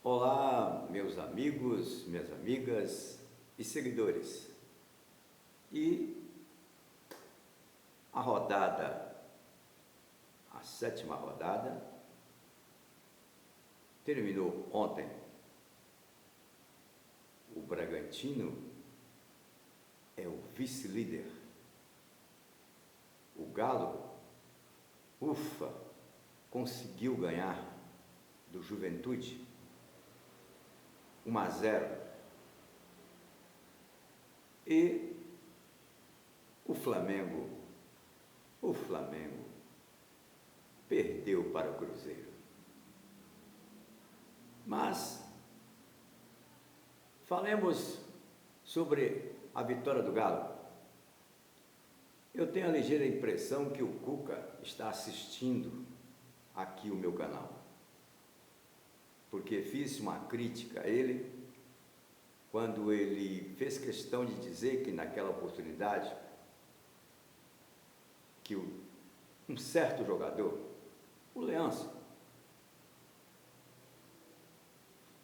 Olá, meus amigos, minhas amigas e seguidores. E a rodada, a sétima rodada, terminou ontem. O Bragantino é o vice-líder. O Galo, ufa, conseguiu ganhar do Juventude 1-0. E o Flamengo perdeu para o Cruzeiro. Mas falemos sobre a vitória do Galo. Eu tenho a ligeira impressão que o Cuca está assistindo aqui o meu canal, porque fiz uma crítica a ele quando ele fez questão de dizer que naquela oportunidade que um certo jogador, o Leandro,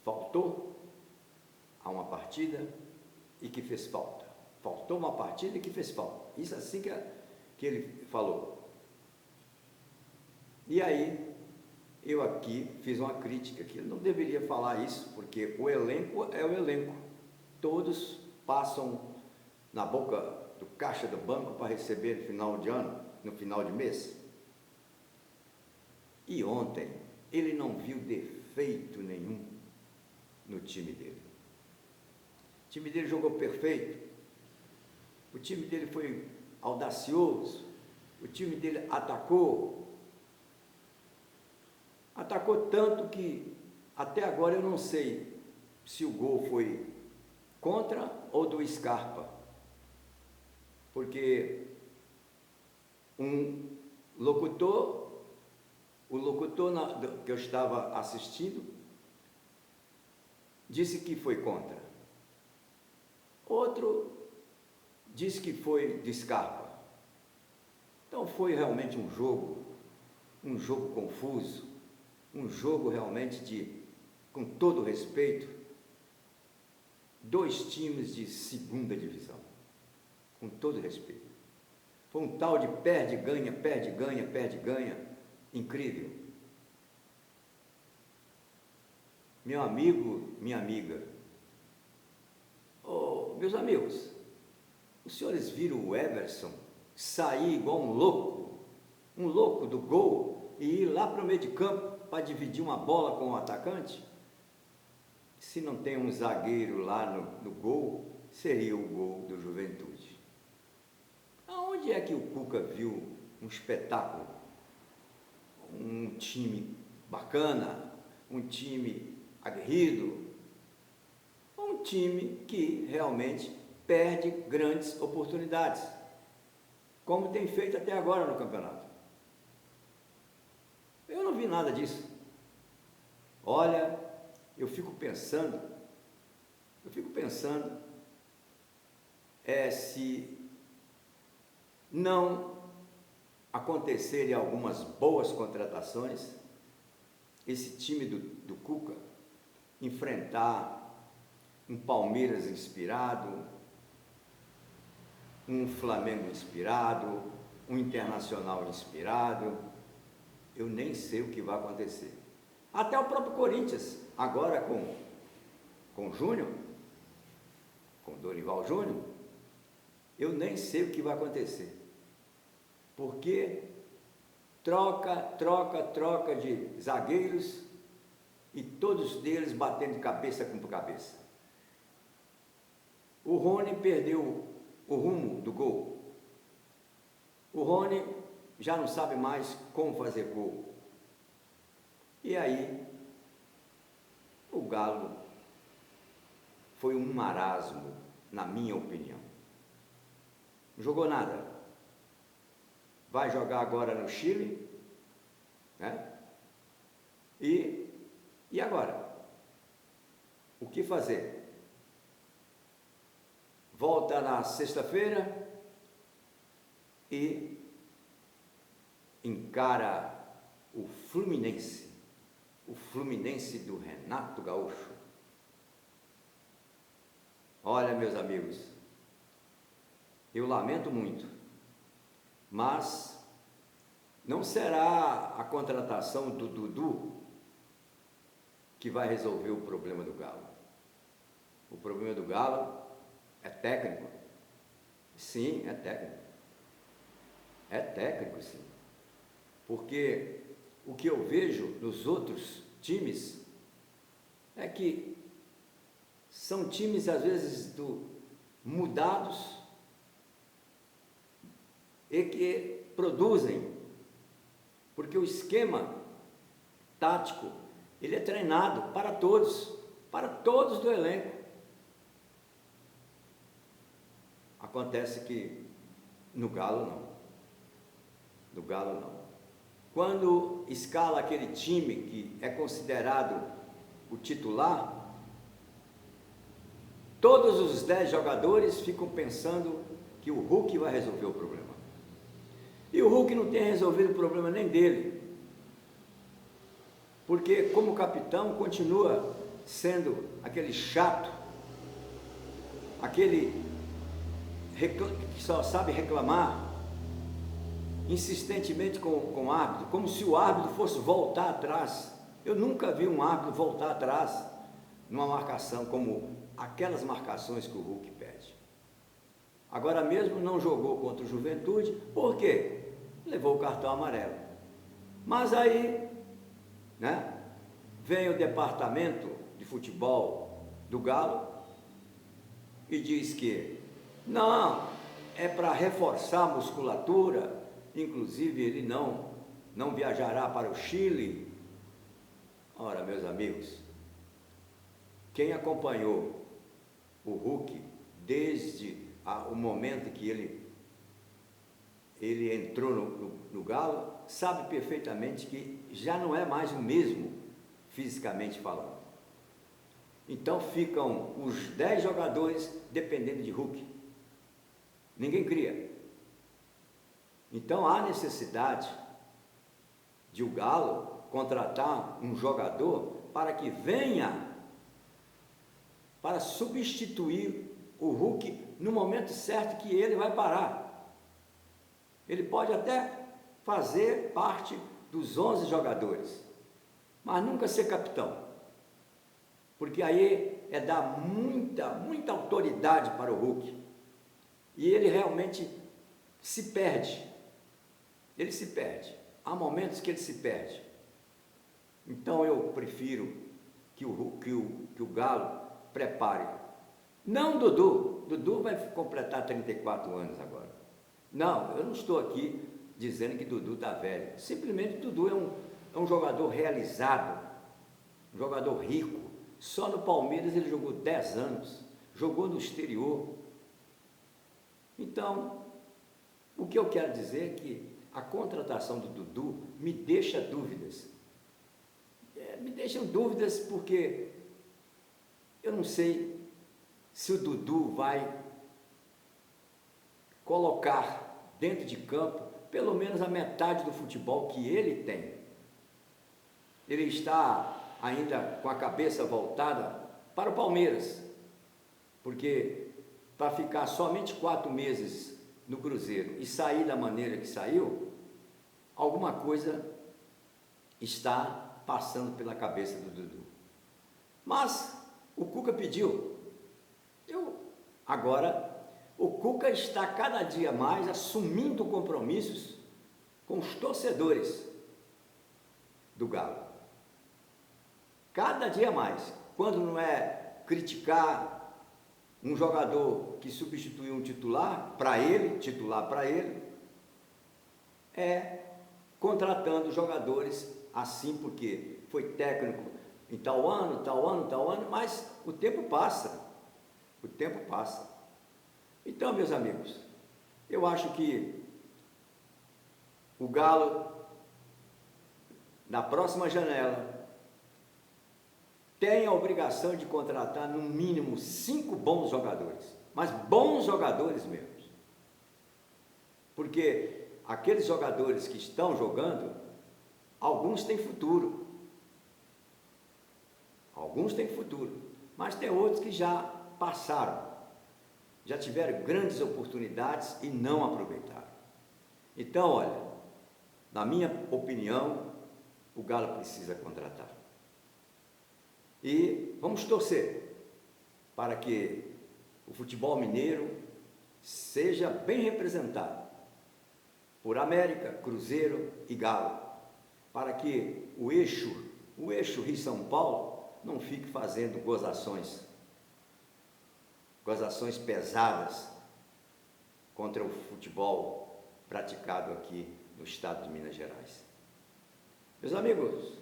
faltou a uma partida e que fez falta. Faltou uma partida e que fez falta. Isso assim que ele falou. E aí, eu aqui fiz uma crítica, que ele não deveria falar isso, porque o elenco é o elenco. Todos passam na boca do caixa do banco para receber no final de ano, no final de mês. E ontem, ele não viu defeito nenhum no time dele. O time dele jogou perfeito. O time dele foi audacioso. O time dele atacou. Atacou tanto que até agora eu não sei se o gol foi contra ou do Scarpa. Porque o locutor que eu estava assistindo disse que foi contra. Outro disse que foi de Scarpa. Então foi realmente um jogo confuso, um jogo realmente com todo respeito, dois times de segunda divisão, com todo respeito. Foi um tal de perde-ganha, perde-ganha, perde-ganha, incrível. Meu amigo, minha amiga, meus amigos, os senhores viram o Everson sair igual um louco do gol e ir lá para o meio de campo para dividir uma bola com o atacante? Se não tem um zagueiro lá no gol, seria o gol do Juventude. Aonde é que o Cuca viu um espetáculo? Um time bacana, um time aguerrido, um time que realmente perde grandes oportunidades, como tem feito até agora no campeonato. Eu não vi nada disso. Olha, eu fico pensando se não acontecerem algumas boas contratações, esse time do Cuca enfrentar um Palmeiras inspirado, um Flamengo inspirado, um Internacional inspirado, eu nem sei o que vai acontecer. Até o próprio Corinthians, agora com o Júnior, com o Dorival Júnior, eu nem sei o que vai acontecer. Porque troca de zagueiros e todos deles batendo de cabeça com cabeça. O Rony perdeu o rumo do gol. O Rony já não sabe mais como fazer gol. E aí, o Galo foi um marasmo, na minha opinião. Não jogou nada. Vai jogar agora no Chile, né? E agora? O que fazer? Volta na sexta-feira e encara o Fluminense. o Fluminense do Renato Gaúcho. Olha, meus amigos, eu lamento muito, mas não será a contratação do Dudu que vai resolver o problema do Galo. O problema do Galo é técnico. Sim, é técnico. É técnico, sim. Porque o que eu vejo nos outros times é que são times, às vezes, mudados e que produzem, porque o esquema tático, ele é treinado para todos do elenco. Acontece que no Galo não. No Galo não. Quando escala aquele time que é considerado o titular, todos os 10 jogadores ficam pensando que o Hulk vai resolver o problema. E o Hulk não tem resolvido o problema nem dele. Porque como capitão continua sendo aquele chato, aquele que só sabe reclamar insistentemente com o árbitro, como se o árbitro fosse voltar atrás. Eu nunca vi um árbitro voltar atrás numa marcação como aquelas marcações que o Hulk pede. Agora mesmo não jogou contra o Juventude, por quê? Levou o cartão amarelo. Mas aí, né, vem o departamento de futebol do Galo e diz que não, é para reforçar a musculatura, inclusive ele não viajará para o Chile. Ora, meus amigos, quem acompanhou o Hulk desde o momento que ele entrou no Galo, sabe perfeitamente que já não é mais o mesmo, fisicamente falando. Então ficam os 10 jogadores dependendo de Hulk. Ninguém cria. Então há necessidade de o Galo contratar um jogador para que venha para substituir o Hulk no momento certo que ele vai parar. Ele pode até fazer parte dos 11 jogadores, mas nunca ser capitão, porque aí é dar muita autoridade para o Hulk, e ele realmente se perde. Ele se perde. Há momentos que ele se perde. Então eu prefiro que o Galo prepare. Não Dudu. Dudu vai completar 34 anos agora. Não, eu não estou aqui dizendo que Dudu está velho. Simplesmente Dudu é um jogador realizado, um jogador rico. Só no Palmeiras ele jogou 10 anos. Jogou no exterior. Então, o que eu quero dizer é que a contratação do Dudu me deixa dúvidas. Me deixam dúvidas porque eu não sei se o Dudu vai colocar dentro de campo pelo menos a metade do futebol que ele tem. Ele está ainda com a cabeça voltada para o Palmeiras, porque para ficar somente 4 meses no Cruzeiro e sair da maneira que saiu, alguma coisa está passando pela cabeça do Dudu. Mas o Cuca pediu. Agora, o Cuca está cada dia mais assumindo compromissos com os torcedores do Galo. Cada dia mais. Quando não é criticar um jogador que substituiu um titular para ele, é contratando jogadores assim, porque foi técnico em tal ano, mas o tempo passa. Então, meus amigos, eu acho que o Galo, na próxima janela, tem a obrigação de contratar no mínimo 5 bons jogadores, mas bons jogadores mesmo, porque aqueles jogadores que estão jogando, alguns têm futuro, Alguns têm futuro, mas tem outros que já passaram, já tiveram grandes oportunidades e não aproveitaram. Então, olha, na minha opinião, o Galo precisa contratar. E vamos torcer para que o futebol mineiro seja bem representado por América, Cruzeiro e Galo, para que o eixo Rio-São Paulo não fique fazendo gozações pesadas contra o futebol praticado aqui no estado de Minas Gerais. Meus amigos,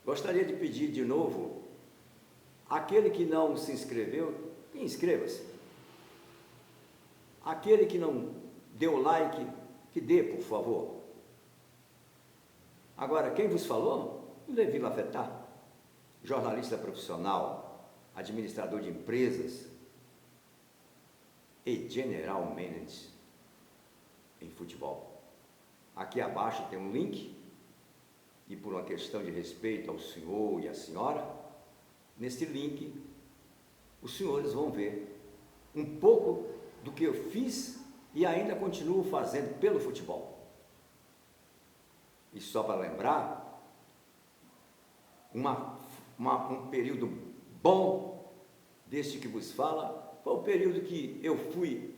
gostaria de pedir de novo, aquele que não se inscreveu, inscreva-se. Aquele que não deu like, que dê, por favor. Agora, quem vos falou? O Levi Lafetá, jornalista profissional, administrador de empresas e general manager em futebol. Aqui abaixo tem um link, e por uma questão de respeito ao senhor e à senhora, nesse link, os senhores vão ver um pouco do que eu fiz e ainda continuo fazendo pelo futebol. E só para lembrar, um período bom deste que vos fala, foi o período que eu fui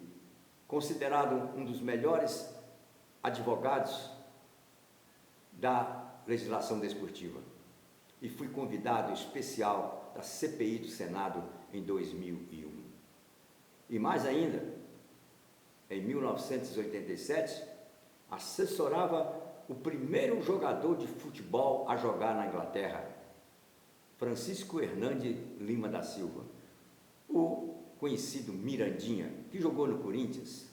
considerado um dos melhores advogados da legislação desportiva e fui convidado especial da CPI do Senado em 2001. E mais ainda, em 1987, assessorava o primeiro jogador de futebol a jogar na Inglaterra, Francisco Hernandes Lima da Silva, o conhecido Mirandinha, que jogou no Corinthians,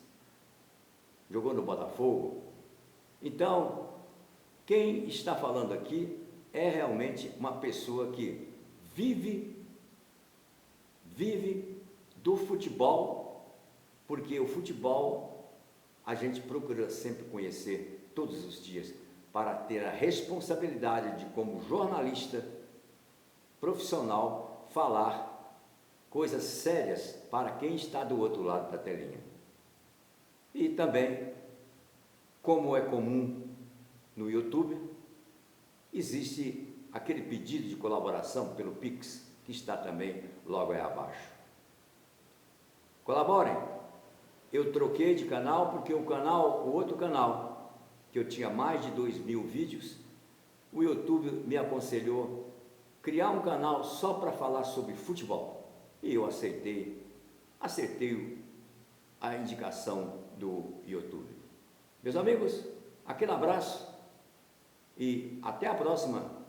jogou no Botafogo. Então, quem está falando aqui é realmente uma pessoa que vive do futebol, porque o futebol a gente procura sempre conhecer todos os dias, para ter a responsabilidade de, como jornalista profissional, falar coisas sérias para quem está do outro lado da telinha. E também, como é comum no YouTube, existe aquele pedido de colaboração pelo Pix, que está também logo aí abaixo. Colaborem. Eu troquei de canal porque o outro canal, que eu tinha mais de 2.000 vídeos, o YouTube me aconselhou criar um canal só para falar sobre futebol. E eu acertei a indicação do YouTube. Meus amigos, aquele abraço e até a próxima.